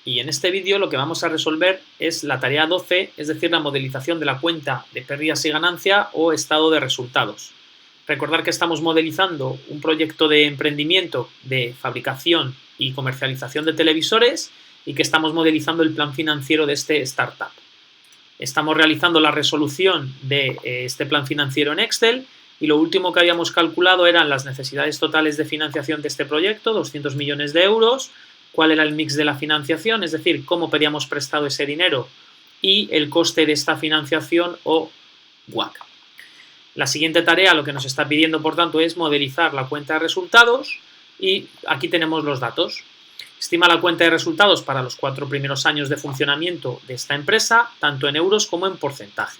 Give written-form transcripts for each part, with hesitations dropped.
y en este vídeo lo que vamos a resolver es la tarea 12, es decir, la modelización de la cuenta de pérdidas y ganancia o estado de resultados. Recordar que estamos modelizando un proyecto de emprendimiento de fabricación y comercialización de televisores y que estamos modelizando el plan financiero de este startup. Estamos realizando la resolución de este plan financiero en Excel y lo último que habíamos calculado eran las necesidades totales de financiación de este proyecto, 200 millones de euros, cuál era el mix de la financiación, es decir, cómo pedíamos prestado ese dinero y el coste de esta financiación o WACC. La siguiente tarea, lo que nos está pidiendo, por tanto, es modelizar la cuenta de resultados y aquí tenemos los datos. Estima la cuenta de resultados para los 4 primeros años de funcionamiento de esta empresa, tanto en euros como en porcentaje.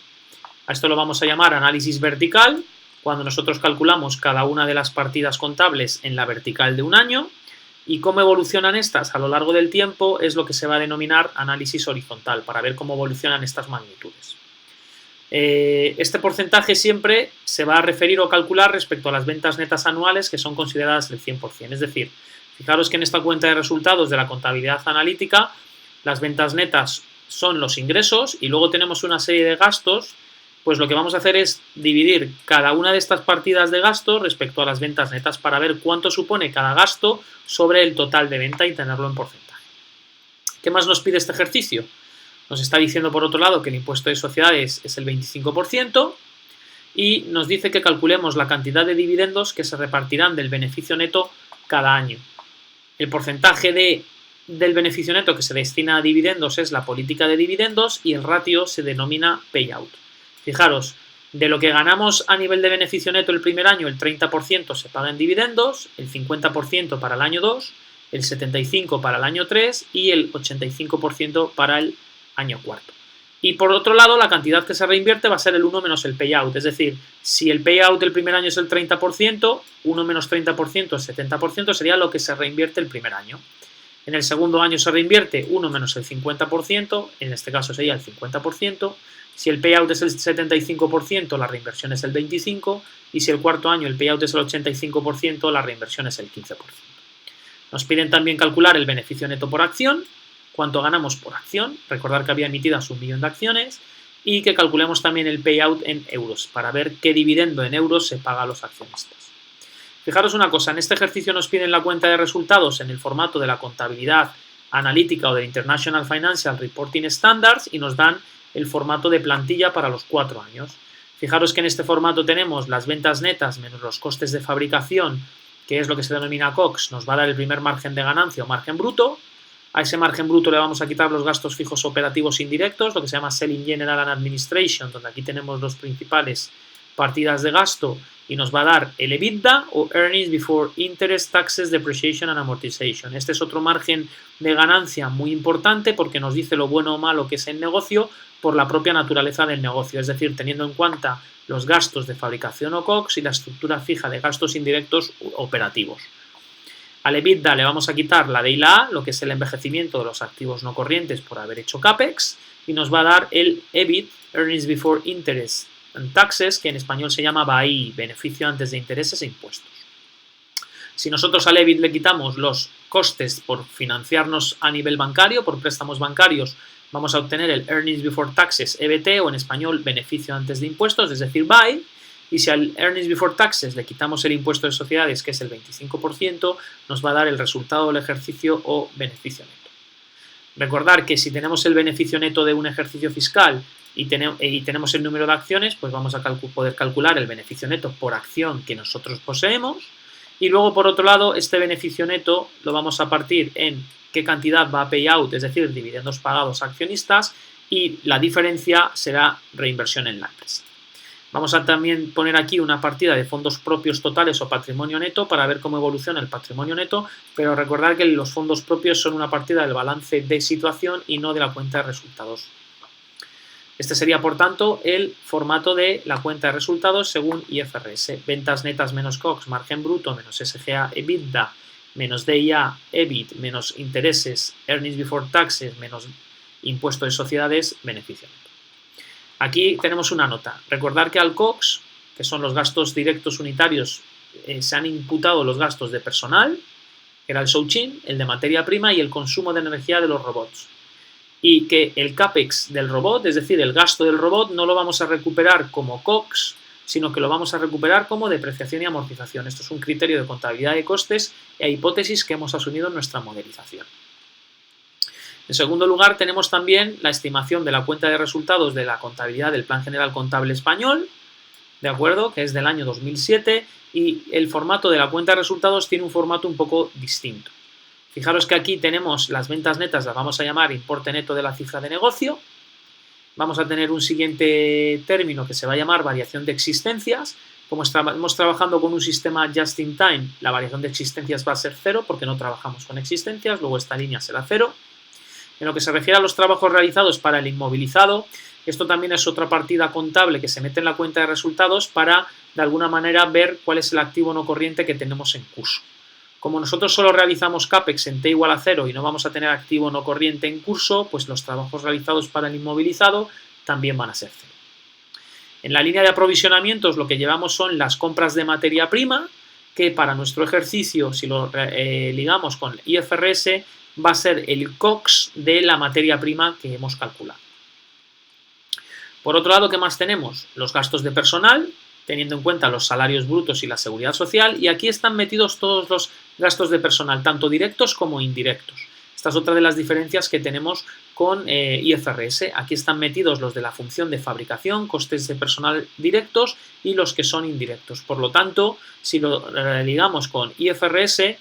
A esto lo vamos a llamar análisis vertical, cuando nosotros calculamos cada una de las partidas contables en la vertical de un año, y cómo evolucionan estas a lo largo del tiempo es lo que se va a denominar análisis horizontal, para ver cómo evolucionan estas magnitudes. Este porcentaje siempre se va a referir o calcular respecto a las ventas netas anuales que son consideradas el 100%, es decir, fijaros que en esta cuenta de resultados de la contabilidad analítica las ventas netas son los ingresos y luego tenemos una serie de gastos, pues lo que vamos a hacer es dividir cada una de estas partidas de gastos respecto a las ventas netas para ver cuánto supone cada gasto sobre el total de venta y tenerlo en porcentaje. ¿Qué más nos pide este ejercicio? Nos está diciendo, por otro lado, que el impuesto de sociedades es el 25% y nos dice que calculemos la cantidad de dividendos que se repartirán del beneficio neto cada año. El porcentaje del beneficio neto que se destina a dividendos es la política de dividendos y el ratio se denomina payout. Fijaros, de lo que ganamos a nivel de beneficio neto el primer año, el 30% se paga en dividendos, el 50% para el año 2, el 75% para el año 3 y el 85% para el año 4. Y por otro lado, la cantidad que se reinvierte va a ser el 1 menos el payout, es decir, si el payout el primer año es el 30%, 1 menos 30% es 70%, sería lo que se reinvierte el primer año. En el segundo año se reinvierte 1 menos el 50%, en este caso sería el 50%, si el payout es el 75%, la reinversión es el 25%, y si el cuarto año el payout es el 85%, la reinversión es el 15%. Nos piden también calcular el beneficio neto por acción, cuánto ganamos por acción, recordar que había emitidas 1 millón de acciones, y que calculemos también el payout en euros, para ver qué dividendo en euros se paga a los accionistas. Fijaros una cosa, en este ejercicio nos piden la cuenta de resultados en el formato de la contabilidad analítica o del International Financial Reporting Standards y nos dan el formato de plantilla para los 4 años. Fijaros que en este formato tenemos las ventas netas menos los costes de fabricación, que es lo que se denomina COGS, nos va a dar el primer margen de ganancia o margen bruto. A ese margen bruto le vamos a quitar los gastos fijos operativos indirectos, lo que se llama Selling General and Administration, donde aquí tenemos los principales partidas de gasto y nos va a dar el EBITDA o Earnings Before Interest, Taxes, Depreciation and Amortization. Este es otro margen de ganancia muy importante porque nos dice lo bueno o malo que es el negocio por la propia naturaleza del negocio, es decir, teniendo en cuenta los gastos de fabricación o COGS y la estructura fija de gastos indirectos operativos. Al EBITDA le vamos a quitar la D y la A, lo que es el envejecimiento de los activos no corrientes por haber hecho CAPEX, y nos va a dar el EBIT, Earnings Before Interest and Taxes, que en español se llama BAI, beneficio antes de intereses e impuestos. Si nosotros al EBIT le quitamos los costes por financiarnos a nivel bancario, por préstamos bancarios, vamos a obtener el Earnings Before Taxes, EBT, o en español beneficio antes de impuestos, es decir, BAI. Y si al Earnings Before Taxes le quitamos el impuesto de sociedades, que es el 25%, nos va a dar el resultado del ejercicio o beneficio neto. Recordar que si tenemos el beneficio neto de un ejercicio fiscal y tenemos el número de acciones, pues vamos a poder calcular el beneficio neto por acción que nosotros poseemos. Y luego, por otro lado, este beneficio neto lo vamos a partir en qué cantidad va a payout, es decir, dividendos pagados a accionistas, y la diferencia será reinversión en la empresa. Vamos a también poner aquí una partida de fondos propios totales o patrimonio neto para ver cómo evoluciona el patrimonio neto, pero recordar que los fondos propios son una partida del balance de situación y no de la cuenta de resultados. Este sería, por tanto, el formato de la cuenta de resultados según IFRS. Ventas netas menos COGS, margen bruto, menos SGA, EBITDA, menos DIA, EBIT, menos intereses, Earnings Before Taxes, menos impuesto de sociedades, beneficio neto. Aquí tenemos una nota. Recordar que al COGS, que son los gastos directos unitarios, se han imputado los gastos de personal, que era el Shouchin, el de materia prima y el consumo de energía de los robots. Y que el CAPEX del robot, es decir, el gasto del robot, no lo vamos a recuperar como COGS, sino que lo vamos a recuperar como depreciación y amortización. Esto es un criterio de contabilidad de costes e hipótesis que hemos asumido en nuestra modelización. En segundo lugar, tenemos también la estimación de la cuenta de resultados de la contabilidad del Plan General Contable Español, ¿de acuerdo?, que es del año 2007, y el formato de la cuenta de resultados tiene un formato un poco distinto. Fijaros que aquí tenemos las ventas netas, las vamos a llamar importe neto de la cifra de negocio. Vamos a tener un siguiente término que se va a llamar variación de existencias. Como estamos trabajando con un sistema just in time, la variación de existencias va a ser 0 porque no trabajamos con existencias, luego esta línea será 0. En lo que se refiere a los trabajos realizados para el inmovilizado, esto también es otra partida contable que se mete en la cuenta de resultados para, de alguna manera, ver cuál es el activo no corriente que tenemos en curso. Como nosotros solo realizamos CAPEX en T igual a 0 y no vamos a tener activo no corriente en curso, pues los trabajos realizados para el inmovilizado también van a ser 0. En la línea de aprovisionamientos lo que llevamos son las compras de materia prima, que para nuestro ejercicio, si lo ligamos con IFRS, va a ser el COGS de la materia prima que hemos calculado. Por otro lado, ¿qué más tenemos? Los gastos de personal, teniendo en cuenta los salarios brutos y la seguridad social, y aquí están metidos todos los gastos de personal, tanto directos como indirectos. Esta es otra de las diferencias que tenemos con IFRS. Aquí están metidos los de la función de fabricación, costes de personal directos y los que son indirectos. Por lo tanto, si lo ligamos con IFRS,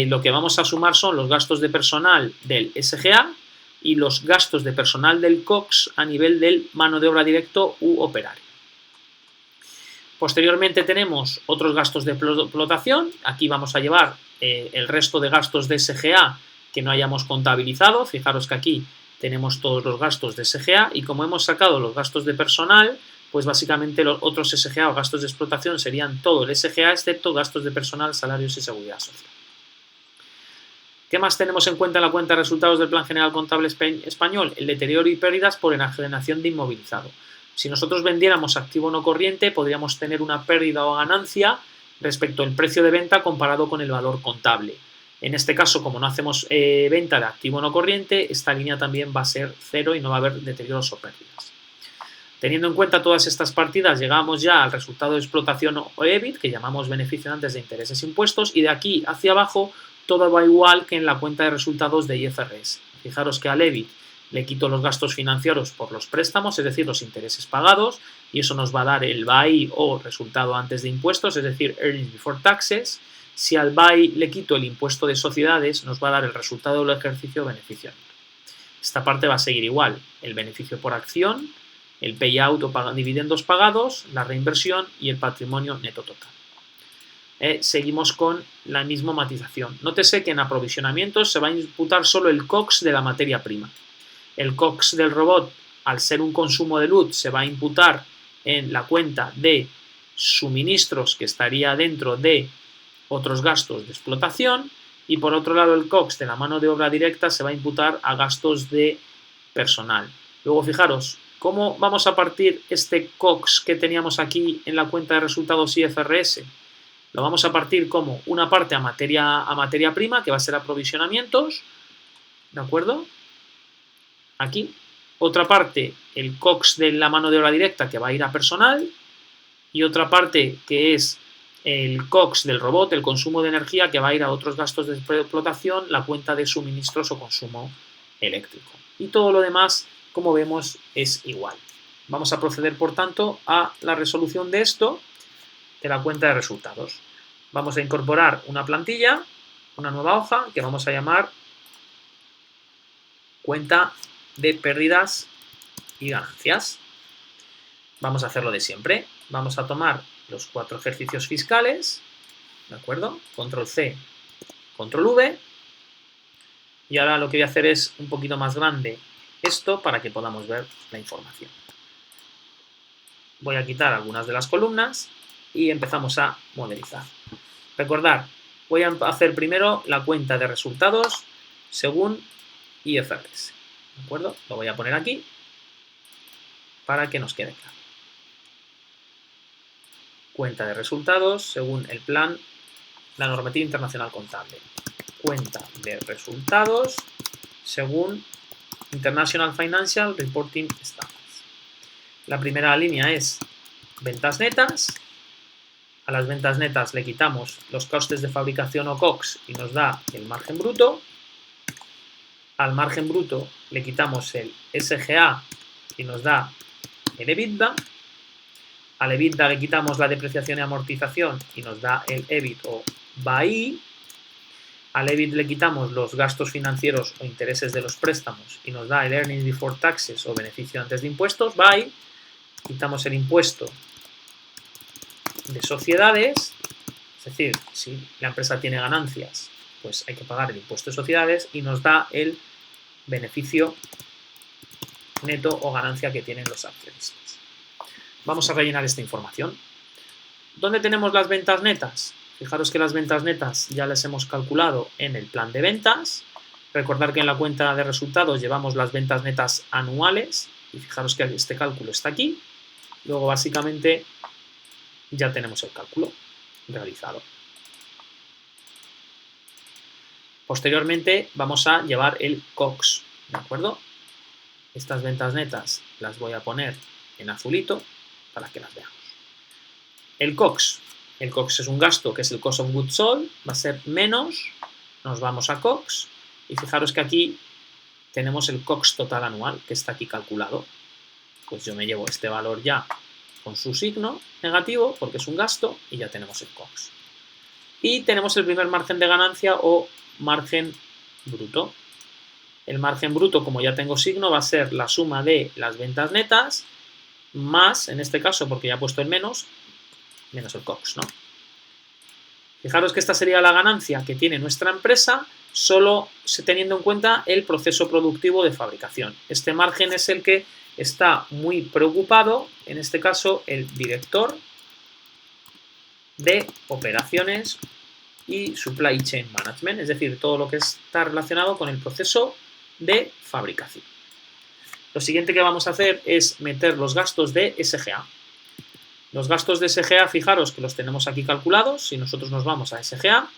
lo que vamos a sumar son los gastos de personal del SGA y los gastos de personal del COGS a nivel del mano de obra directo u operario. Posteriormente tenemos otros gastos de explotación. Aquí vamos a llevar el resto de gastos de SGA que no hayamos contabilizado. Fijaros que aquí tenemos todos los gastos de SGA y como hemos sacado los gastos de personal, pues básicamente los otros SGA o gastos de explotación serían todo el SGA excepto gastos de personal, salarios y seguridad social. ¿Qué más tenemos en cuenta en la cuenta de resultados del Plan General Contable Español? El deterioro y pérdidas por enajenación de inmovilizado. Si nosotros vendiéramos activo no corriente, podríamos tener una pérdida o ganancia respecto al precio de venta comparado con el valor contable. En este caso, como no hacemos venta de activo no corriente, esta línea también va a ser 0 y no va a haber deterioros o pérdidas. Teniendo en cuenta todas estas partidas, llegamos ya al resultado de explotación o EBIT, que llamamos beneficio antes de intereses e impuestos, y de aquí hacia abajo todo va igual que en la cuenta de resultados de IFRS. Fijaros que al EBIT le quito los gastos financieros por los préstamos, es decir, los intereses pagados, y eso nos va a dar el BAI o resultado antes de impuestos, es decir, Earnings Before Taxes. Si al BAI le quito el impuesto de sociedades, nos va a dar el resultado del ejercicio beneficio neto. Esta parte va a seguir igual, el beneficio por acción, el payout o dividendos pagados, la reinversión y el patrimonio neto total. Seguimos con la misma matización. Nótese que en aprovisionamientos se va a imputar solo el COGS de la materia prima. El COGS del robot, al ser un consumo de luz, se va a imputar en la cuenta de suministros que estaría dentro de otros gastos de explotación y por otro lado el COGS de la mano de obra directa se va a imputar a gastos de personal. Luego fijaros, ¿cómo vamos a partir este COGS que teníamos aquí en la cuenta de resultados IFRS? Lo vamos a partir como una parte a materia prima, que va a ser aprovisionamientos, ¿de acuerdo? Aquí. Otra parte, el COGS de la mano de obra directa, que va a ir a personal. Y otra parte, que es el COGS del robot, el consumo de energía, que va a ir a otros gastos de explotación, la cuenta de suministros o consumo eléctrico. Y todo lo demás, como vemos, es igual. Vamos a proceder, por tanto, a la resolución de esto, de la cuenta de resultados. Vamos a incorporar una plantilla, una nueva hoja, que vamos a llamar cuenta de pérdidas y ganancias. Vamos a hacerlo de siempre. Vamos a tomar los 4 ejercicios fiscales, ¿de acuerdo? Control C, Control V. Y ahora lo que voy a hacer es un poquito más grande esto para que podamos ver la información. Voy a quitar algunas de las columnas y empezamos a modelizar. Recordad, voy a hacer primero la cuenta de resultados según IFRS. ¿De acuerdo? Lo voy a poner aquí para que nos quede claro. Cuenta de resultados según el plan, la normativa internacional contable. cuenta de resultados según International Financial Reporting Standards. La primera línea es ventas netas. A las ventas netas le quitamos los costes de fabricación o COGS y nos da el margen bruto. Al margen bruto le quitamos el SGA y nos da el EBITDA. Al EBITDA le quitamos la depreciación y amortización y nos da el EBIT o BAI. Al EBIT le quitamos los gastos financieros o intereses de los préstamos y nos da el Earnings Before Taxes o beneficio antes de impuestos, BAI. Quitamos el impuesto de sociedades, es decir, si la empresa tiene ganancias, pues hay que pagar el impuesto de sociedades y nos da el beneficio neto o ganancia que tienen los accionistas. Vamos a rellenar esta información. ¿Dónde tenemos las ventas netas? Fijaros que las ventas netas ya las hemos calculado en el plan de ventas. Recordar que en la cuenta de resultados llevamos las ventas netas anuales y fijaros que este cálculo está aquí. Luego básicamente ya tenemos el cálculo realizado. Posteriormente vamos a llevar el COGS, ¿de acuerdo? Estas ventas netas las voy a poner en azulito para que las veamos. El COGS es un gasto que es el Cost of Goods Sold, va a ser menos, nos vamos a COGS y fijaros que aquí tenemos el COGS total anual que está aquí calculado. Pues yo me llevo este valor ya con su signo negativo porque es un gasto y ya tenemos el COGS. Y tenemos el primer margen de ganancia o margen bruto. El margen bruto, como ya tengo signo, va a ser la suma de las ventas netas más, en este caso, porque ya he puesto el menos el COGS, ¿no? Fijaros que esta sería la ganancia que tiene nuestra empresa solo teniendo en cuenta el proceso productivo de fabricación. Este margen es el que está muy preocupado, en este caso, el director de operaciones y supply chain management, es decir, todo lo que está relacionado con el proceso de fabricación. Lo siguiente que vamos a hacer es meter los gastos de SGA. Los gastos de SGA, fijaros que los tenemos aquí calculados, si nosotros nos vamos a SGA,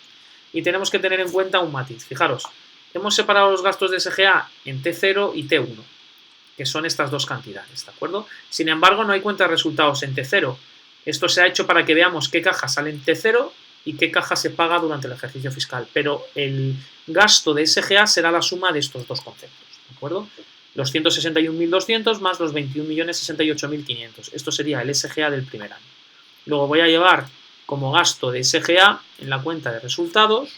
y tenemos que tener en cuenta un matiz. Fijaros, hemos separado los gastos de SGA en T0 y T1, que son estas dos cantidades, ¿de acuerdo? Sin embargo, no hay cuenta de resultados en T0. Esto se ha hecho para que veamos qué caja sale en T0 y qué caja se paga durante el ejercicio fiscal, pero el gasto de SGA será la suma de estos dos conceptos, ¿de acuerdo? Los 161.200 más los 21.068.500. Esto sería el SGA del primer año. Luego voy a llevar como gasto de SGA en la cuenta de resultados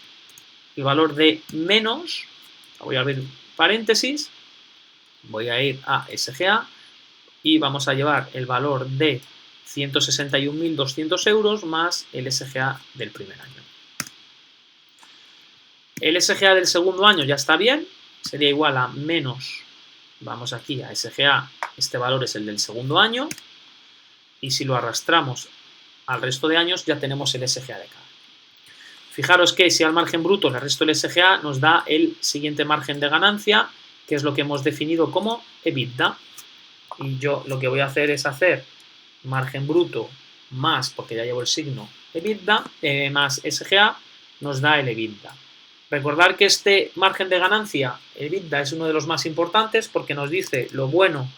el valor de menos, voy a abrir paréntesis, voy a ir a SGA y vamos a llevar el valor de 161.200 euros más el SGA del primer año. El SGA del segundo año ya está bien, sería igual a menos, vamos aquí a SGA, este valor es el del segundo año, y si lo arrastramos al resto de años ya tenemos el SGA de cada año. Fijaros que si al margen bruto le resto el SGA nos da el siguiente margen de ganancia, que es lo que hemos definido como EBITDA. Y yo lo que voy a hacer es hacer margen bruto más, porque ya llevo el signo EBITDA, más SGA, nos da el EBITDA. Recordar que este margen de ganancia, el EBITDA, es uno de los más importantes porque nos dice lo bueno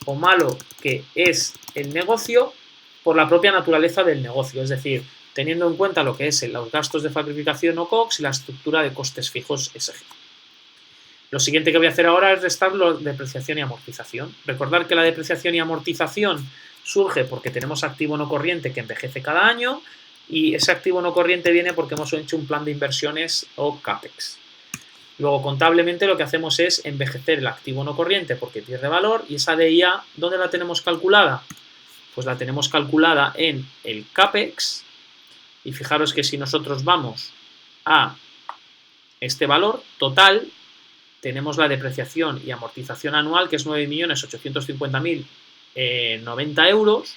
o malo que es el negocio por la propia naturaleza del negocio, es decir, teniendo en cuenta lo que es los gastos de fabricación o COGS y la estructura de costes fijos SG. Lo siguiente que voy a hacer ahora es restar la depreciación y amortización. Recordar que la depreciación y amortización surge porque tenemos activo no corriente que envejece cada año y ese activo no corriente viene porque hemos hecho un plan de inversiones o CAPEX. Luego, contablemente, lo que hacemos es envejecer el activo no corriente porque pierde valor y esa DIA, ¿dónde la tenemos calculada? Pues la tenemos calculada en el CAPEX y fijaros que si nosotros vamos a este valor total, tenemos la depreciación y amortización anual que es 9.850.090 euros,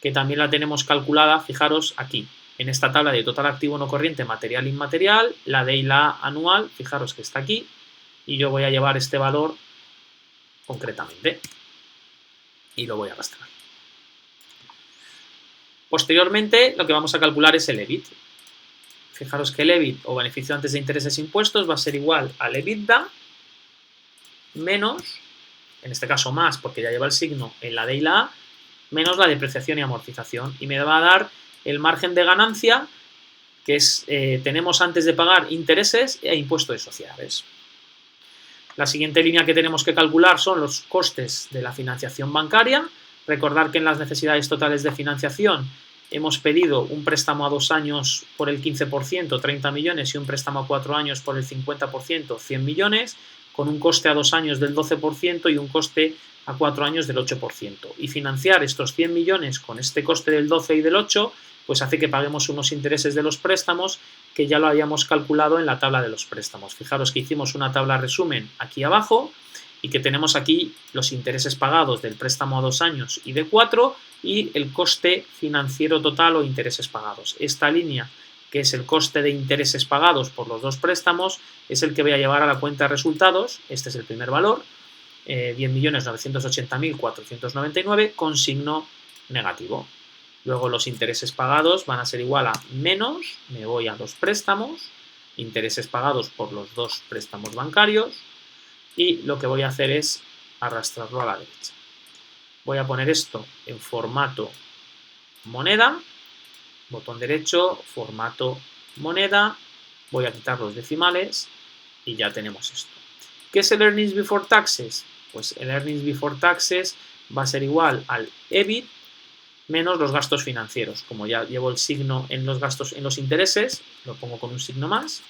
que también la tenemos calculada, fijaros aquí, en esta tabla de total activo no corriente, material e inmaterial, la D y la anual, fijaros que está aquí, y yo voy a llevar este valor concretamente y lo voy a arrastrar. Posteriormente, lo que vamos a calcular es el EBIT. fijaros que el EBIT o beneficio antes de intereses e impuestos va a ser igual al EBITDA menos, en este caso más porque ya lleva el signo en la D y la A, menos la depreciación y amortización. Y me va a dar el margen de ganancia que es, tenemos antes de pagar intereses e impuesto de sociedades. La siguiente línea que tenemos que calcular son los costes de la financiación bancaria. Recordar que en las necesidades totales de financiación hemos pedido un préstamo a 2 años por el 15%, 30 millones, y un préstamo a 4 años por el 50%, 100 millones, con un coste a 2 años del 12% y un coste a 4 años del 8%. Y financiar estos 100 millones con este coste del 12 y del 8, pues hace que paguemos unos intereses de los préstamos que ya lo habíamos calculado en la tabla de los préstamos. Fijaros que hicimos una tabla resumen aquí abajo y que tenemos aquí los intereses pagados del préstamo a 2 años y de 4 y el coste financiero total o intereses pagados. Esta línea, que es el coste de intereses pagados por los dos préstamos, es el que voy a llevar a la cuenta de resultados. Este es el primer valor, 10.980.499 con signo negativo. Luego los intereses pagados van a ser igual a menos, me voy a los préstamos, intereses pagados por los dos préstamos bancarios, y lo que voy a hacer es arrastrarlo a la derecha. Voy a poner esto en formato moneda, botón derecho, formato moneda, voy a quitar los decimales y ya tenemos esto. ¿Qué es el Earnings Before Taxes? Pues el Earnings Before Taxes va a ser igual al EBIT menos los gastos financieros. Como ya llevo el signo en los gastos, en los intereses, lo pongo con un signo más.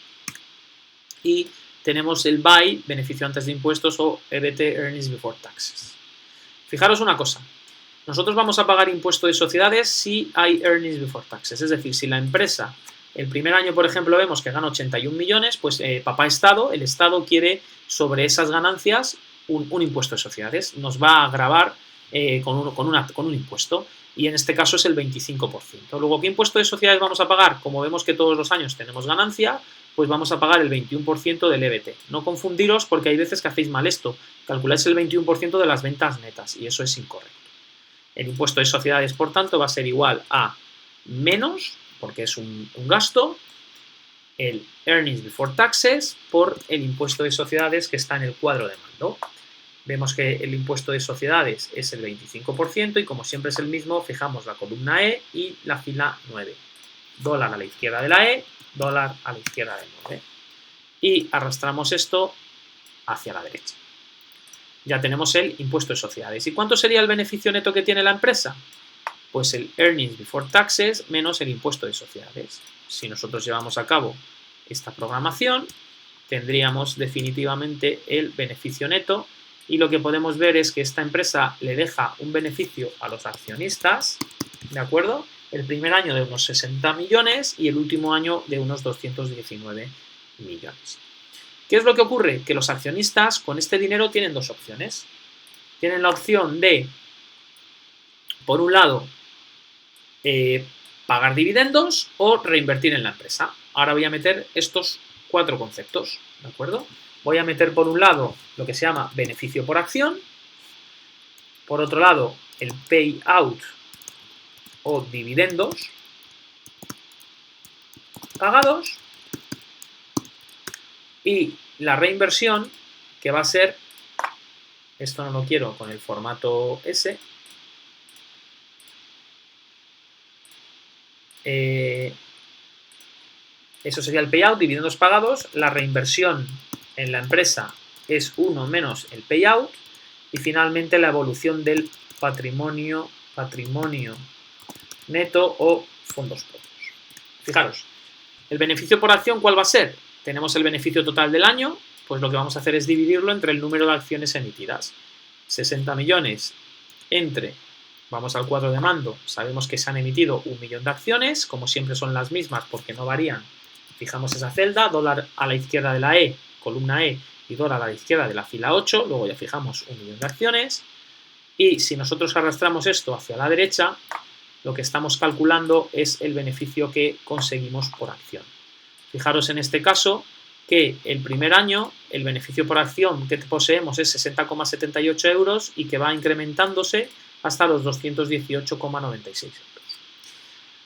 Y tenemos el BAI, beneficio antes de impuestos, o EBT, Earnings Before Taxes. Fijaros una cosa, nosotros vamos a pagar impuesto de sociedades si hay Earnings Before Taxes, es decir, si la empresa, el primer año, por ejemplo, vemos que gana 81 millones, pues papá Estado, el Estado quiere sobre esas ganancias un impuesto de sociedades, nos va a gravar con un impuesto. Y en este caso es el 25%. Luego, ¿qué impuesto de sociedades vamos a pagar? Como vemos que todos los años tenemos ganancia, pues vamos a pagar el 21% del EBT. No confundiros porque hay veces que hacéis mal esto. Calculáis el 21% de las ventas netas y eso es incorrecto. El impuesto de sociedades, por tanto, va a ser igual a menos, porque es un gasto, el Earnings Before Taxes por el impuesto de sociedades que está en el cuadro de mando. Vemos que el impuesto de sociedades es el 25% y como siempre es el mismo, fijamos la columna E y la fila 9. Dólar a la izquierda de la E, dólar a la izquierda del 9. Y arrastramos esto hacia la derecha. Ya tenemos el impuesto de sociedades. ¿Y cuánto sería el beneficio neto que tiene la empresa? Pues el Earnings Before Taxes menos el impuesto de sociedades. Si nosotros llevamos a cabo esta programación, tendríamos definitivamente el beneficio neto. Y lo que podemos ver es que esta empresa le deja un beneficio a los accionistas, ¿de acuerdo? El primer año de unos 60 millones y el último año de unos 219 millones. ¿Qué es lo que ocurre? Que los accionistas con este dinero tienen dos opciones. Tienen la opción de, por un lado, pagar dividendos o reinvertir en la empresa. Ahora voy a meter estos 4 conceptos, ¿de acuerdo? Voy a meter por un lado lo que se llama beneficio por acción, por otro lado el payout o dividendos pagados y la reinversión que va a ser, esto no lo quiero con el formato S, eso sería el payout, dividendos pagados, la reinversión en la empresa es 1 menos el payout y finalmente la evolución del patrimonio neto o fondos propios. Fijaros, el beneficio por acción, ¿cuál va a ser? Tenemos el beneficio total del año, pues lo que vamos a hacer es dividirlo entre el número de acciones emitidas. 60 millones entre, vamos al cuadro de mando, sabemos que se han emitido 1 millón de acciones, como siempre son las mismas porque no varían. Fijamos esa celda, dólar a la izquierda de la E, columna E, y dólar a la izquierda de la fila 8, luego ya fijamos 1 millón de acciones, y si nosotros arrastramos esto hacia la derecha, lo que estamos calculando es el beneficio que conseguimos por acción. Fijaros en este caso que el primer año el beneficio por acción que poseemos es 60,78 euros y que va incrementándose hasta los 218,96 euros.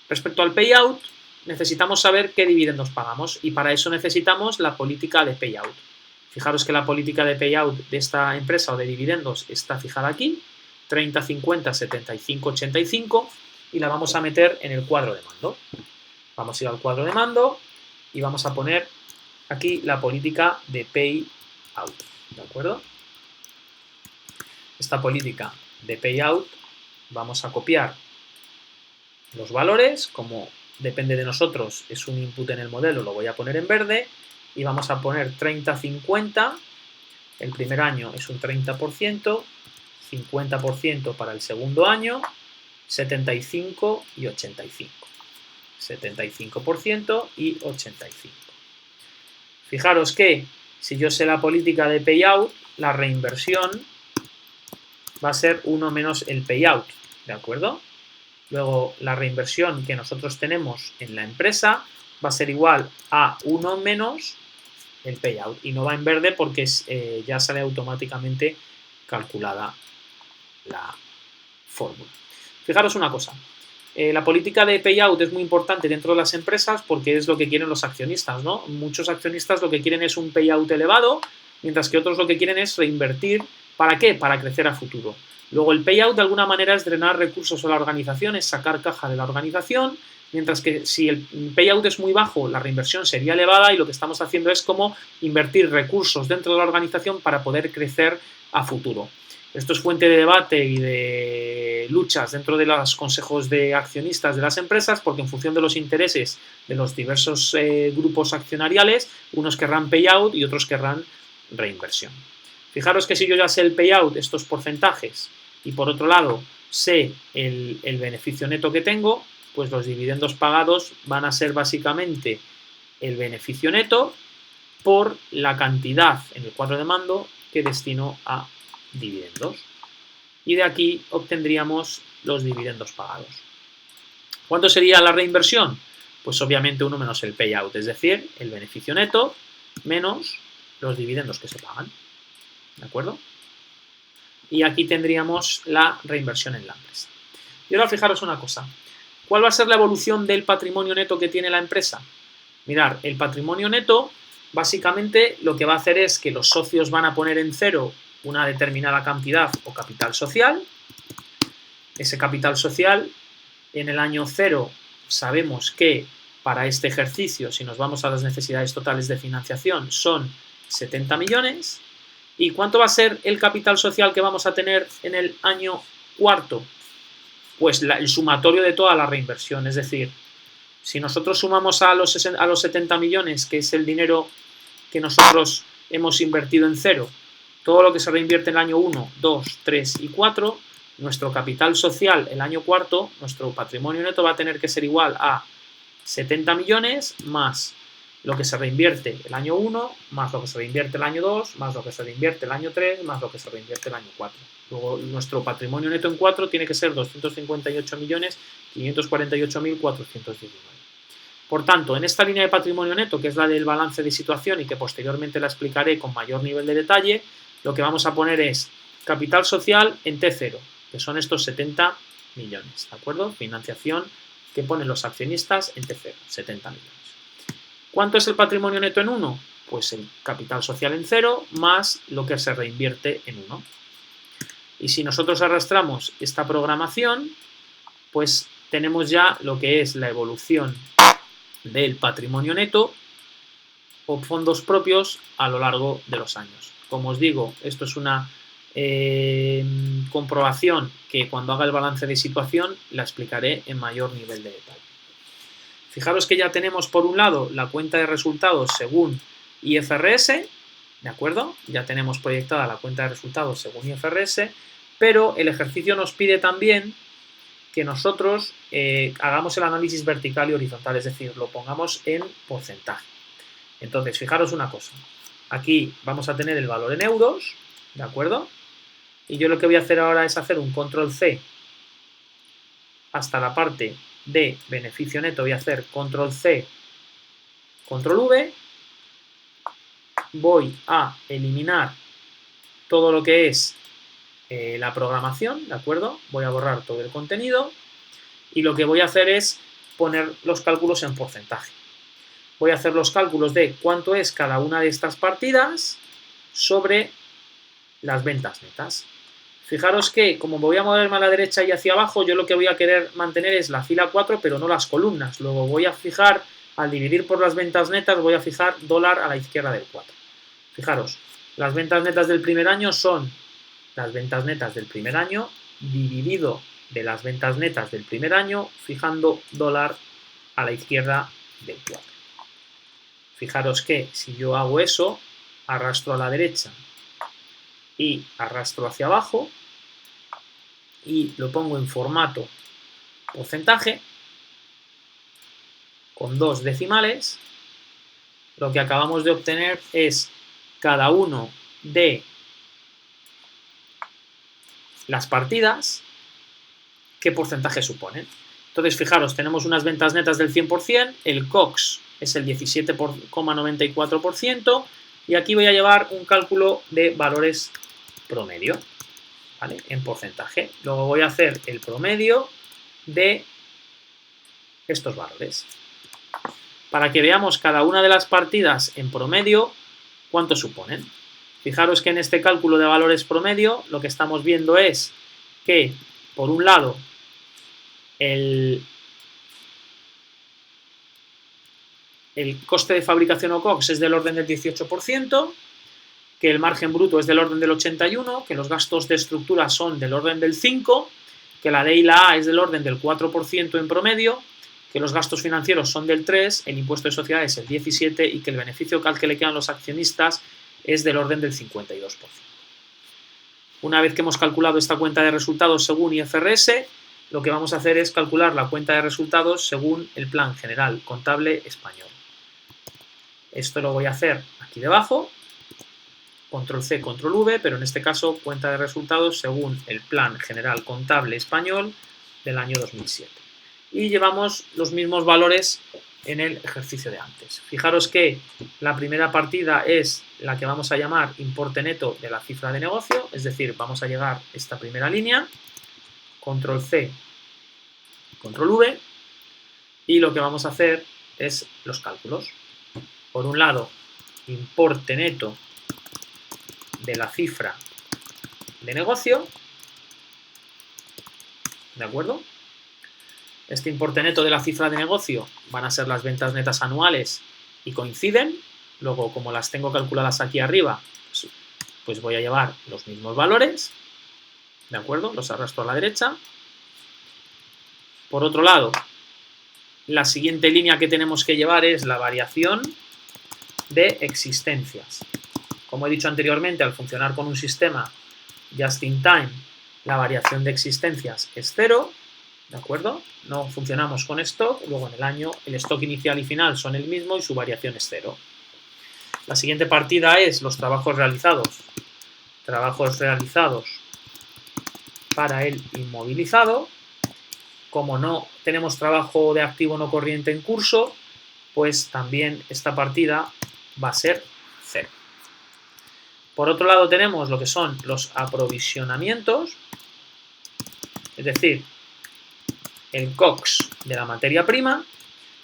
Respecto al payout, necesitamos saber qué dividendos pagamos y para eso necesitamos la política de payout. Fijaros que la política de payout de esta empresa o de dividendos está fijada aquí, 30, 50, 75, 85 y la vamos a meter en el cuadro de mando. Vamos a ir al cuadro de mando y vamos a poner aquí la política de payout, ¿de acuerdo? Esta política de payout vamos a copiar los valores, como depende de nosotros, es un input en el modelo, lo voy a poner en verde y vamos a poner 30-50, el primer año es un 30%, 50% para el segundo año, 75 y 85. 75% y 85. Fijaros que si yo sé la política de payout, la reinversión va a ser 1 menos el payout, ¿de acuerdo? Luego, la reinversión que nosotros tenemos en la empresa va a ser igual a 1 menos el payout. Y no va en verde porque ya sale automáticamente calculada la fórmula. Fijaros una cosa. La política de payout es muy importante dentro de las empresas porque es lo que quieren los accionistas, ¿no? Muchos accionistas lo que quieren es un payout elevado, mientras que otros lo que quieren es reinvertir. ¿Para qué? Para crecer a futuro. Luego el payout de alguna manera es drenar recursos a la organización, es sacar caja de la organización, mientras que si el payout es muy bajo, la reinversión sería elevada y lo que estamos haciendo es como invertir recursos dentro de la organización para poder crecer a futuro. Esto es fuente de debate y de luchas dentro de los consejos de accionistas de las empresas porque en función de los intereses de los diversos grupos accionariales, unos querrán payout y otros querrán reinversión. Fijaros que si yo ya sé el payout, estos porcentajes, y por otro lado sé el beneficio neto que tengo, pues los dividendos pagados van a ser básicamente el beneficio neto por la cantidad en el cuadro de mando que destino a dividendos. Y de aquí obtendríamos los dividendos pagados. ¿Cuánto sería la reinversión? Pues obviamente 1 menos el payout, es decir, el beneficio neto menos los dividendos que se pagan. ¿De acuerdo? Y aquí tendríamos la reinversión en la empresa. Y ahora fijaros una cosa. ¿Cuál va a ser la evolución del patrimonio neto que tiene la empresa? Mirad, el patrimonio neto básicamente lo que va a hacer es que los socios van a poner en cero una determinada cantidad o capital social. Ese capital social en el año 0 sabemos que para este ejercicio, si nos vamos a las necesidades totales de financiación, son 70 millones. ¿Y cuánto va a ser el capital social que vamos a tener en el año cuarto? Pues el sumatorio de toda la reinversión, es decir, si nosotros sumamos a los 70 millones, que es el dinero que nosotros hemos invertido en cero, todo lo que se reinvierte en el año 1, 2, 3 y 4, nuestro capital social el año cuarto, nuestro patrimonio neto va a tener que ser igual a 70 millones más lo que se reinvierte el año 1, más lo que se reinvierte el año 2, más lo que se reinvierte el año 3, más lo que se reinvierte el año 4. Luego, nuestro patrimonio neto en 4 tiene que ser 258.548.419. Por tanto, en esta línea de patrimonio neto, que es la del balance de situación y que posteriormente la explicaré con mayor nivel de detalle, lo que vamos a poner es capital social en T0, que son estos 70 millones, ¿de acuerdo? Financiación que ponen los accionistas en T0, 70 millones. ¿Cuánto es el patrimonio neto en 1? Pues el capital social en 0 más lo que se reinvierte en 1. Y si nosotros arrastramos esta programación, pues tenemos ya lo que es la evolución del patrimonio neto o fondos propios a lo largo de los años. Como os digo, esto es una comprobación que cuando haga el balance de situación la explicaré en mayor nivel de detalle. Fijaros que ya tenemos por un lado la cuenta de resultados según IFRS, ¿de acuerdo? Ya tenemos proyectada la cuenta de resultados según IFRS, pero el ejercicio nos pide también que nosotros hagamos el análisis vertical y horizontal, es decir, lo pongamos en porcentaje. Entonces, fijaros una cosa. Aquí vamos a tener el valor en euros, ¿de acuerdo? Y yo lo que voy a hacer ahora es hacer un control C hasta la parte de beneficio neto, voy a hacer control C, control V, voy a eliminar todo lo que es la programación, ¿de acuerdo? Voy a borrar todo el contenido y lo que voy a hacer es poner los cálculos en porcentaje. Voy a hacer los cálculos de cuánto es cada una de estas partidas sobre las ventas netas. Fijaros que, como voy a moverme a la derecha y hacia abajo, yo lo que voy a querer mantener es la fila 4, pero no las columnas. Luego voy a fijar, al dividir por las ventas netas, voy a fijar dólar a la izquierda del 4. Fijaros, las ventas netas del primer año son las ventas netas del primer año dividido de las ventas netas del primer año, fijando dólar a la izquierda del 4. Fijaros que si yo hago eso, arrastro a la derecha y arrastro hacia abajo y lo pongo en formato porcentaje con 2 decimales, lo que acabamos de obtener es cada uno de las partidas, qué porcentaje suponen. Entonces, fijaros, tenemos unas ventas netas del 100%, el COX es el 17,94%, y aquí voy a llevar un cálculo de valores promedio, ¿vale? En porcentaje. Luego voy a hacer el promedio de estos valores. Para que veamos cada una de las partidas en promedio, ¿cuánto suponen? Fijaros que en este cálculo de valores promedio lo que estamos viendo es que, por un lado, el coste de fabricación o COGS es del orden del 18%, que el margen bruto es del orden del 81%, que los gastos de estructura son del orden del 5%, que la D y la A es del orden del 4% en promedio, que los gastos financieros son del 3%, el impuesto de sociedades el 17% y que el beneficio que le quedan los accionistas es del orden del 52%. Una vez que hemos calculado esta cuenta de resultados según IFRS, lo que vamos a hacer es calcular la cuenta de resultados según el Plan General Contable Español. Esto lo voy a hacer aquí debajo, control C, control V, pero en este caso cuenta de resultados según el Plan General Contable Español del año 2007. Y llevamos los mismos valores en el ejercicio de antes. Fijaros que la primera partida es la que vamos a llamar importe neto de la cifra de negocio, es decir, vamos a llegar a esta primera línea, control C, control V, y lo que vamos a hacer es los cálculos. Por un lado, importe neto de la cifra de negocio, ¿de acuerdo? Este importe neto de la cifra de negocio van a ser las ventas netas anuales y coinciden. Luego, como las tengo calculadas aquí arriba, pues voy a llevar los mismos valores, ¿de acuerdo? Los arrastro a la derecha. Por otro lado, la siguiente línea que tenemos que llevar es la variación de existencias. Como he dicho anteriormente, al funcionar con un sistema just in time, la variación de existencias es 0, ¿de acuerdo? No funcionamos con stock, luego en el año el stock inicial y final son el mismo y su variación es 0. La siguiente partida es los trabajos realizados. Trabajos realizados para el inmovilizado. Como no tenemos trabajo de activo no corriente en curso, pues también esta partida va a ser 0. Por otro lado tenemos lo que son los aprovisionamientos, es decir, el COGS de la materia prima,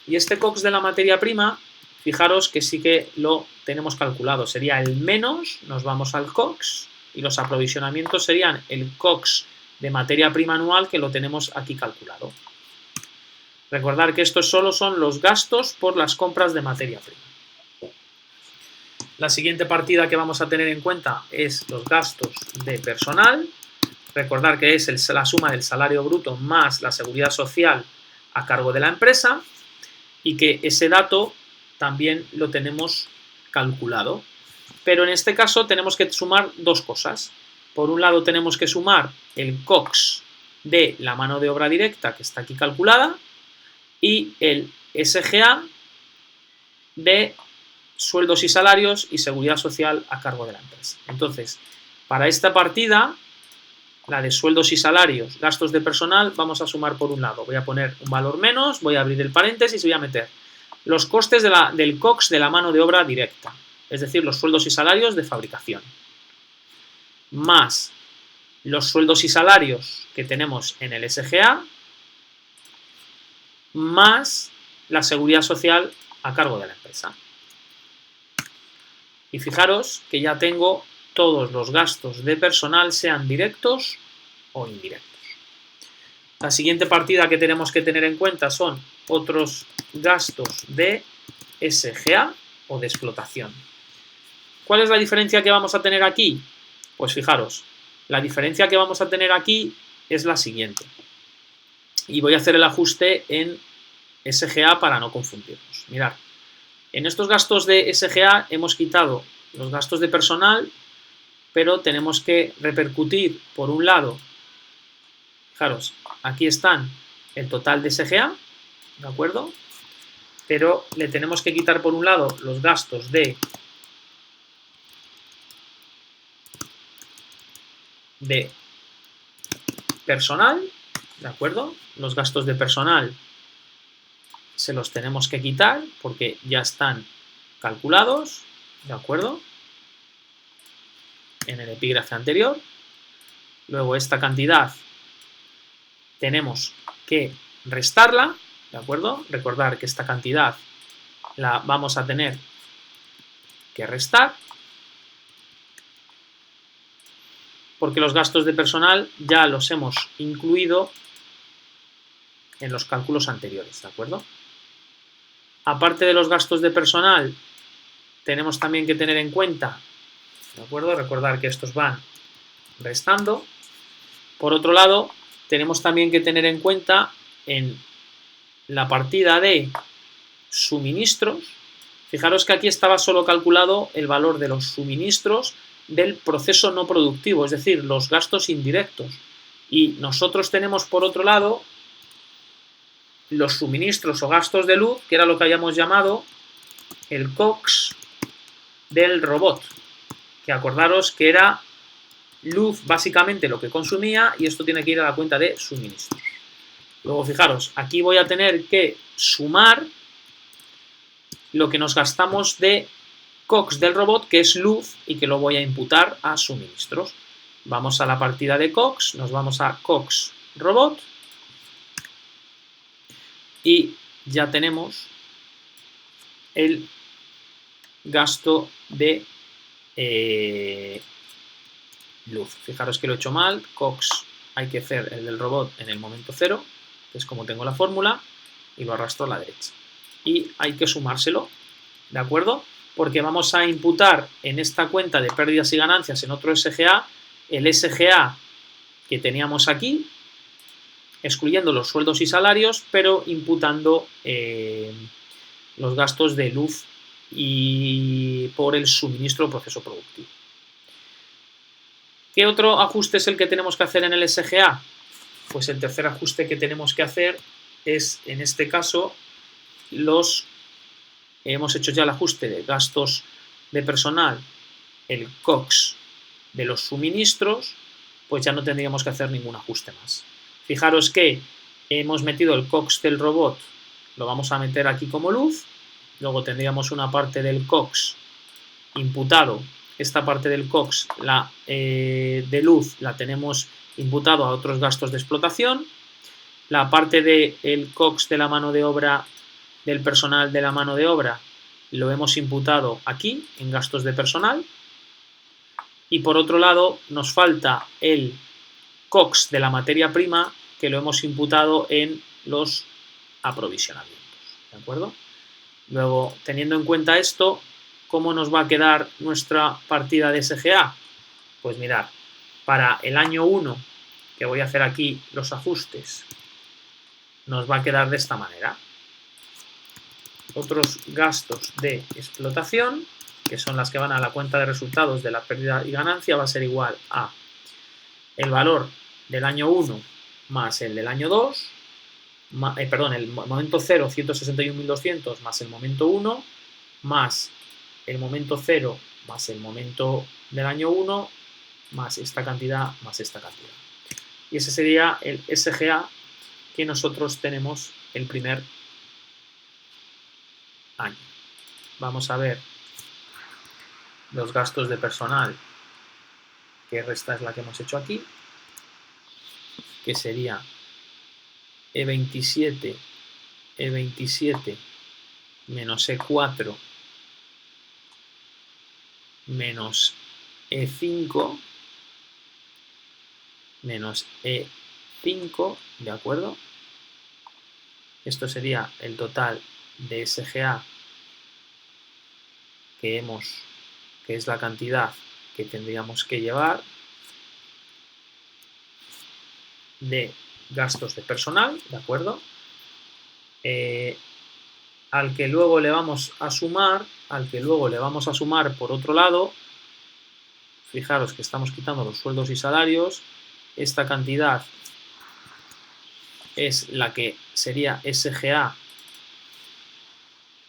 y este COGS de la materia prima, fijaros que sí que lo tenemos calculado, sería el menos, nos vamos al COGS, y los aprovisionamientos serían el COGS de materia prima anual, que lo tenemos aquí calculado. Recordar que estos solo son los gastos por las compras de materia prima. La siguiente partida que vamos a tener en cuenta es los gastos de personal. Recordar que es la suma del salario bruto más la seguridad social a cargo de la empresa y que ese dato también lo tenemos calculado. Pero en este caso tenemos que sumar dos cosas. Por un lado tenemos que sumar el COGS de la mano de obra directa, que está aquí calculada, y el SGA de sueldos y salarios y seguridad social a cargo de la empresa. Entonces, para esta partida, la de sueldos y salarios, gastos de personal, vamos a sumar por un lado. Voy a poner un valor menos, voy a abrir el paréntesis y voy a meter los costes del COGS de la mano de obra directa, es decir, los sueldos y salarios de fabricación, más los sueldos y salarios que tenemos en el SGA, más la seguridad social a cargo de la empresa. Y fijaros que ya tengo todos los gastos de personal, sean directos o indirectos. La siguiente partida que tenemos que tener en cuenta son otros gastos de SGA o de explotación. ¿Cuál es la diferencia que vamos a tener aquí? Pues fijaros, la diferencia que vamos a tener aquí es la siguiente. Y voy a hacer el ajuste en SGA para no confundirnos. Mirad, en estos gastos de SGA hemos quitado los gastos de personal, pero tenemos que repercutir, por un lado, fijaros, aquí están el total de SGA, ¿de acuerdo? Pero le tenemos que quitar, por un lado, los gastos de personal, ¿de acuerdo? Los gastos de personal se los tenemos que quitar porque ya están calculados, ¿de acuerdo? En el epígrafe anterior. Luego esta cantidad tenemos que restarla, ¿de acuerdo? Recordar que esta cantidad la vamos a tener que restar porque los gastos de personal ya los hemos incluido en los cálculos anteriores, ¿de acuerdo? Aparte de los gastos de personal, tenemos también que tener en cuenta, ¿de acuerdo? Recordar que estos van restando. Por otro lado, tenemos también que tener en cuenta en la partida de suministros. Fijaros que aquí estaba solo calculado el valor de los suministros del proceso no productivo, es decir, los gastos indirectos. Y nosotros tenemos, por otro lado, los suministros o gastos de luz, que era lo que habíamos llamado el COGS del robot, que acordaros que era luz básicamente lo que consumía y esto tiene que ir a la cuenta de suministros. Luego fijaros, aquí voy a tener que sumar lo que nos gastamos de COGS del robot, que es luz, y que lo voy a imputar a suministros. Vamos a la partida de COGS, nos vamos a COGS robot y ya tenemos el gasto de luz. Fijaros que lo he hecho mal, COGS hay que hacer el del robot en el momento 0, que es como tengo la fórmula, y lo arrastro a la derecha. Y hay que sumárselo, ¿de acuerdo? Porque vamos a imputar en esta cuenta de pérdidas y ganancias en otro SGA, el SGA que teníamos aquí, excluyendo los sueldos y salarios, pero imputando los gastos de luz y por el suministro o proceso productivo. ¿Qué otro ajuste es el que tenemos que hacer en el SGA? Pues el tercer ajuste que tenemos que hacer es, en este caso, hemos hecho ya el ajuste de gastos de personal, el COGS de los suministros, pues ya no tendríamos que hacer ningún ajuste más. Fijaros que hemos metido el COGS del robot, lo vamos a meter aquí como luz, luego tendríamos una parte del COGS imputado, esta parte del COGS de luz la tenemos imputado a otros gastos de explotación, la parte del COGS de la mano de obra, del personal de la mano de obra, lo hemos imputado aquí en gastos de personal, y por otro lado nos falta el COGS de la materia prima, que lo hemos imputado en los aprovisionamientos, ¿de acuerdo? Luego, teniendo en cuenta esto, ¿cómo nos va a quedar nuestra partida de SGA? Pues mirad, para el año 1, que voy a hacer aquí los ajustes, nos va a quedar de esta manera. Otros gastos de explotación, que son las que van a la cuenta de resultados de la pérdida y ganancia, va a ser igual a el valor del año 1 más el del año 2, el momento 0, 161.200 más el momento 1, más el momento 0 más el momento del año 1, más esta cantidad, más esta cantidad. Y ese sería el SGA que nosotros tenemos el primer año. Vamos a ver los gastos de personal, que esta es la que hemos hecho aquí, que sería E27 E27 menos E4 menos E5 menos E5, ¿de acuerdo? Esto sería el total de SGA que es la cantidad que tendríamos que llevar de gastos de personal, ¿de acuerdo? Al que luego le vamos a sumar, por otro lado, fijaros que estamos quitando los sueldos y salarios, esta cantidad es la que sería SGA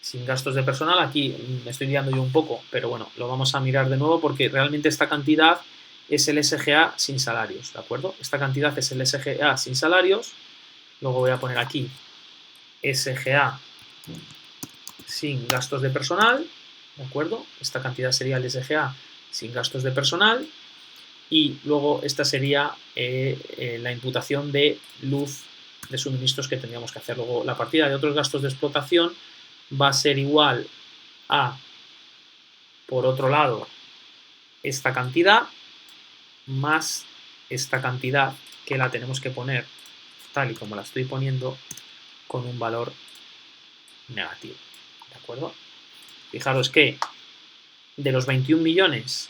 sin gastos de personal. Aquí me estoy liando yo un poco, pero bueno, lo vamos a mirar de nuevo porque realmente esta cantidad es el SGA sin salarios, ¿de acuerdo? Esta cantidad es el SGA sin salarios. Luego voy a poner aquí SGA sin gastos de personal, ¿de acuerdo? Esta cantidad sería el SGA sin gastos de personal. Y luego esta sería la imputación de luz de suministros que tendríamos que hacer. Luego la partida de otros gastos de explotación va a ser igual a, por otro lado, esta cantidad más esta cantidad que la tenemos que poner tal y como la estoy poniendo con un valor negativo, ¿de acuerdo? Fijaros que de los 21 millones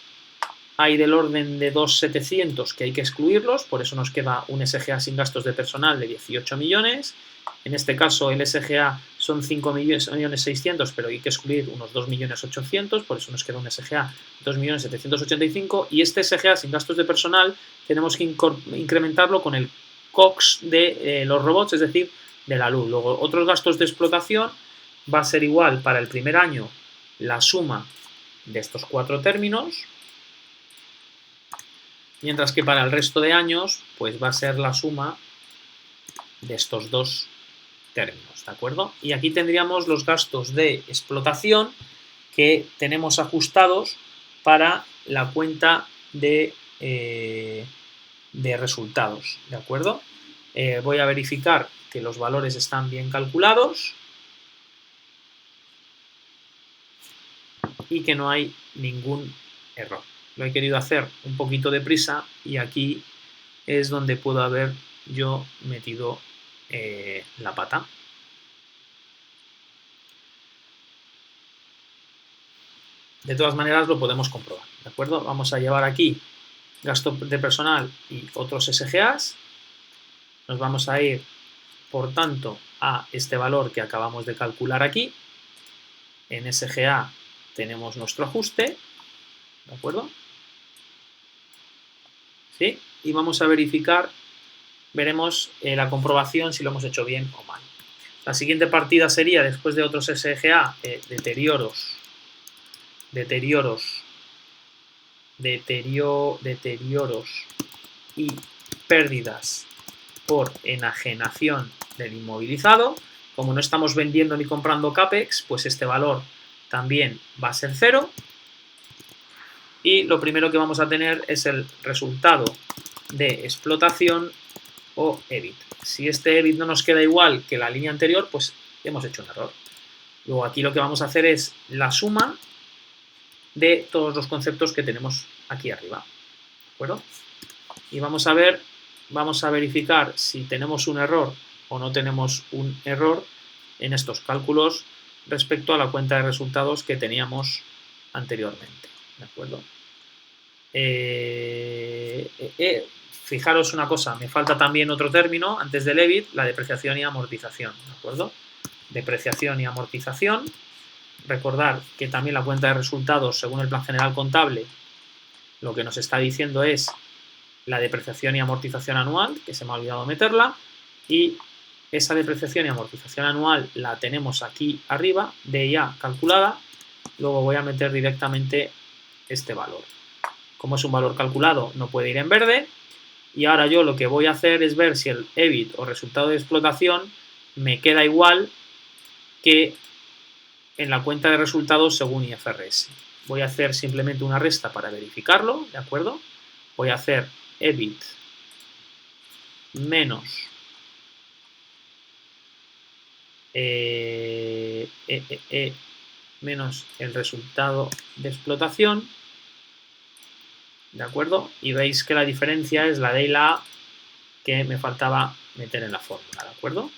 hay del orden de 2.700 que hay que excluirlos, por eso nos queda un SGA sin gastos de personal de 18 millones. En este caso el SGA son 5.600.000, pero hay que excluir unos 2.800.000, por eso nos queda un SGA 2.785.000. Y este SGA sin gastos de personal tenemos que incrementarlo con el COX de los robots, es decir, de la luz. Luego, otros gastos de explotación va a ser igual para el primer año la suma de estos cuatro términos, mientras que para el resto de años pues va a ser la suma de estos dos términos, ¿de acuerdo? Y aquí tendríamos los gastos de explotación que tenemos ajustados para la cuenta de resultados, ¿de acuerdo? Voy a verificar que los valores están bien calculados y que no hay ningún error. Lo he querido hacer un poquito deprisa y aquí es donde puedo haber yo metido la pata. De todas maneras lo podemos comprobar, ¿de acuerdo? Vamos a llevar aquí gasto de personal y otros SGAs. Nos vamos a ir, por tanto, a este valor que acabamos de calcular aquí. En SGA tenemos nuestro ajuste, ¿de acuerdo? ¿Sí? Y vamos a verificar, veremos la comprobación si lo hemos hecho bien o mal. La siguiente partida sería, después de otros SGA, deterioros y pérdidas por enajenación del inmovilizado. Como no estamos vendiendo ni comprando CAPEX, pues este valor también va a ser 0. Y lo primero que vamos a tener es el resultado de explotación o EBIT. Si este EBIT no nos queda igual que la línea anterior, pues hemos hecho un error. Luego aquí lo que vamos a hacer es la suma de todos los conceptos que tenemos aquí arriba, ¿de acuerdo? Y vamos a verificar si tenemos un error o no tenemos un error en estos cálculos respecto a la cuenta de resultados que teníamos anteriormente, ¿de acuerdo? Fijaros una cosa, me falta también otro término antes del EBIT, la depreciación y amortización, ¿de acuerdo? Depreciación y amortización. Recordar que también la cuenta de resultados, según el plan general contable, lo que nos está diciendo es la depreciación y amortización anual, que se me ha olvidado meterla, y esa depreciación y amortización anual la tenemos aquí arriba, de ya calculada. Luego voy a meter directamente este valor. Como es un valor calculado, no puede ir en verde. Y ahora yo lo que voy a hacer es ver si el EBIT o resultado de explotación me queda igual que en la cuenta de resultados según IFRS. Voy a hacer simplemente una resta para verificarlo, ¿de acuerdo? Voy a hacer EBIT menos menos el resultado de explotación, ¿de acuerdo? Y veis que la diferencia es la D y la A que me faltaba meter en la fórmula, ¿de acuerdo?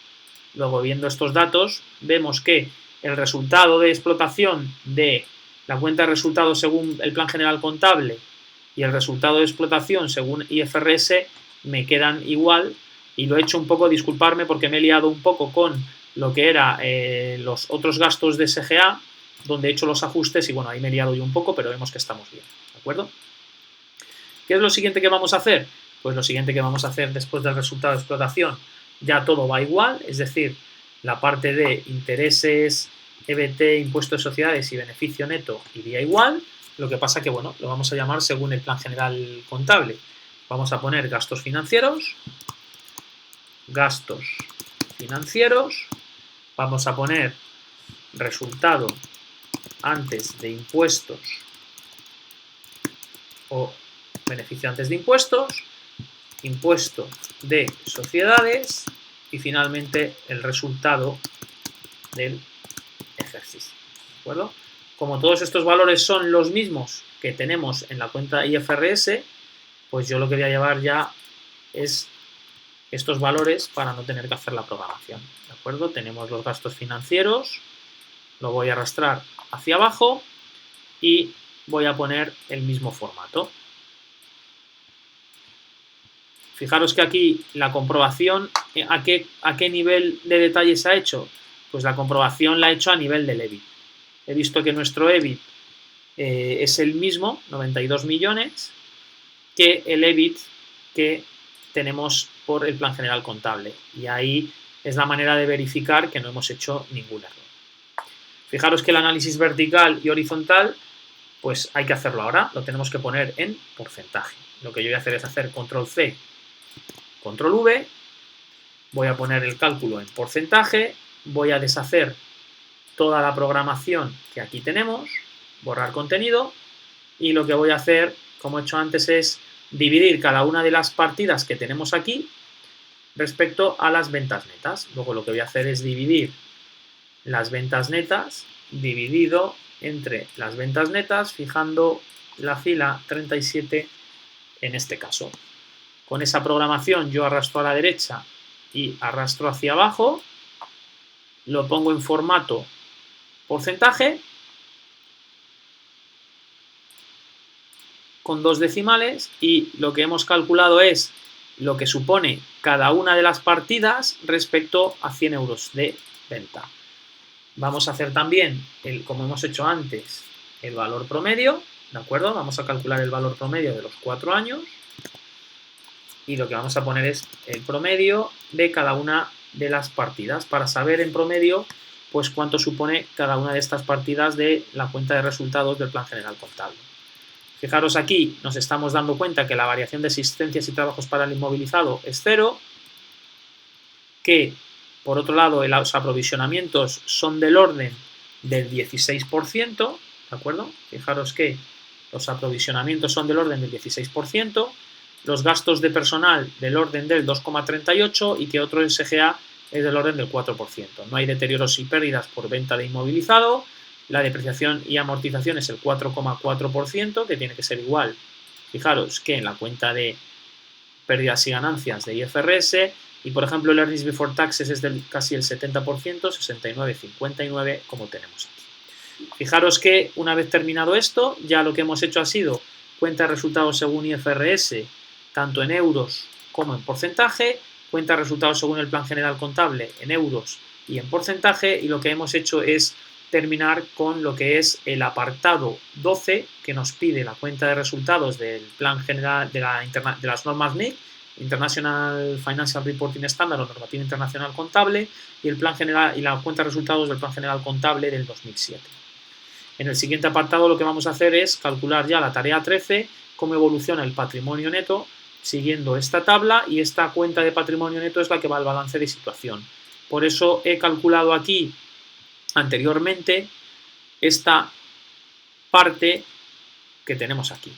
Luego, viendo estos datos, vemos que el resultado de explotación de la cuenta de resultados según el plan general contable y el resultado de explotación según IFRS me quedan igual, y lo he hecho un poco, disculparme porque me he liado un poco con lo que era los otros gastos de SGA, donde he hecho los ajustes y bueno, ahí me he liado yo un poco, pero vemos que estamos bien, ¿de acuerdo? ¿Qué es lo siguiente que vamos a hacer? Pues lo siguiente que vamos a hacer después del resultado de explotación, ya todo va igual, es decir, la parte de intereses, EBT, impuesto de sociedades y beneficio neto iría igual, lo que pasa que, bueno, lo vamos a llamar según el plan general contable. Vamos a poner gastos financieros, vamos a poner resultado antes de impuestos o beneficio antes de impuestos, impuesto de sociedades y finalmente el resultado del ejercicio, ¿de acuerdo? Como todos estos valores son los mismos que tenemos en la cuenta IFRS, pues yo lo que voy a llevar ya es estos valores para no tener que hacer la programación, ¿de acuerdo? Tenemos los gastos financieros, lo voy a arrastrar hacia abajo y voy a poner el mismo formato. Fijaros que aquí la comprobación, ¿a qué nivel de detalle se ha hecho? Pues la comprobación la he hecho a nivel del EBIT. He visto que nuestro EBIT es el mismo, 92 millones, que el EBIT que tenemos por el plan general contable. Y ahí es la manera de verificar que no hemos hecho ningún error. Fijaros que el análisis vertical y horizontal, pues hay que hacerlo ahora, lo tenemos que poner en porcentaje. Lo que yo voy a hacer es hacer control C, control V, voy a poner el cálculo en porcentaje, voy a deshacer toda la programación que aquí tenemos, borrar contenido, y lo que voy a hacer, como he hecho antes, es dividir cada una de las partidas que tenemos aquí respecto a las ventas netas. Luego lo que voy a hacer es dividir las ventas netas dividido entre las ventas netas, fijando la fila 37 en este caso. Con esa programación yo arrastro a la derecha y arrastro hacia abajo, lo pongo en formato porcentaje con 2 decimales y lo que hemos calculado es lo que supone cada una de las partidas respecto a 100 euros de venta. Vamos a hacer también, como hemos hecho antes, el valor promedio, ¿de acuerdo? Vamos a calcular el valor promedio de los 4 años y lo que vamos a poner es el promedio de cada una de las partidas para saber en promedio pues cuánto supone cada una de estas partidas de la cuenta de resultados del plan general contable. Fijaros aquí, nos estamos dando cuenta que la variación de existencias y trabajos para el inmovilizado es 0, que por otro lado los aprovisionamientos son del orden del 16%, ¿de acuerdo? Fijaros que los aprovisionamientos son del orden del 16%, los gastos de personal del orden del 2,38% y que otro SGA es del orden del 4%. No hay deterioros y pérdidas por venta de inmovilizado, la depreciación y amortización es el 4,4%, que tiene que ser igual, fijaros, que en la cuenta de pérdidas y ganancias de IFRS, y por ejemplo el earnings before taxes es del casi el 70%, 69,59 como tenemos aquí. Fijaros que una vez terminado esto, ya lo que hemos hecho ha sido cuenta de resultados según IFRS, tanto en euros como en porcentaje, cuenta de resultados según el plan general contable en euros y en porcentaje, y lo que hemos hecho es terminar con lo que es el apartado 12 que nos pide la cuenta de resultados del plan general de las normas NIC, International Financial Reporting Standard o normativa internacional contable, y el plan general y la cuenta de resultados del plan general contable del 2007. En el siguiente apartado lo que vamos a hacer es calcular ya la tarea 13, cómo evoluciona el patrimonio neto siguiendo esta tabla, y esta cuenta de patrimonio neto es la que va al balance de situación. Por eso he calculado aquí anteriormente esta parte que tenemos aquí.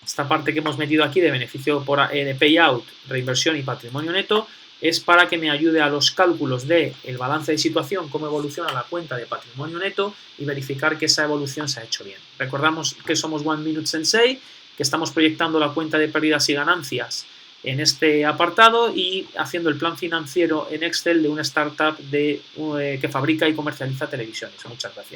Esta parte que hemos metido aquí de beneficio de payout, reinversión y patrimonio neto, es para que me ayude a los cálculos del balance de situación, cómo evoluciona la cuenta de patrimonio neto y verificar que esa evolución se ha hecho bien. Recordamos que somos One Minute Sensei, que estamos proyectando la cuenta de pérdidas y ganancias en este apartado y haciendo el plan financiero en Excel de una startup que fabrica y comercializa televisiones. Muchas gracias.